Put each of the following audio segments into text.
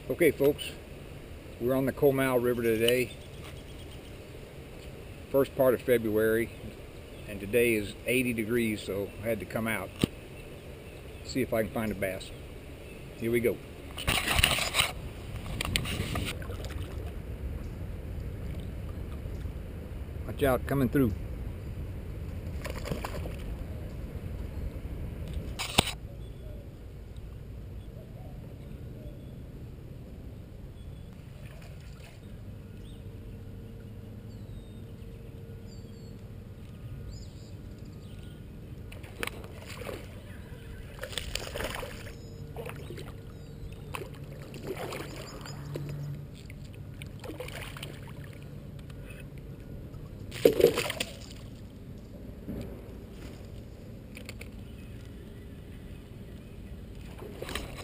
Okay folks, we're on the Comal River today, first part of February, and today is 80 degrees, so I had to come out, see if I can find a bass. Here we go. Watch out, coming through.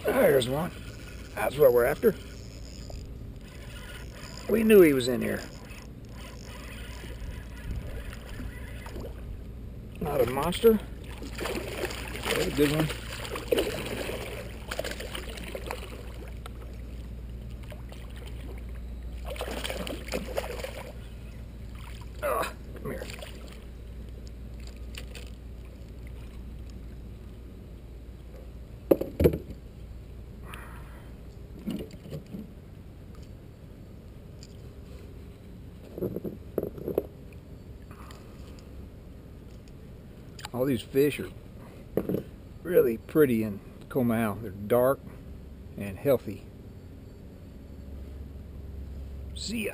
There's one. That's what we're after. We knew he was in here. Not a monster. That's a good one. Come here. All these fish are really pretty in Comal. They're dark and healthy. See ya.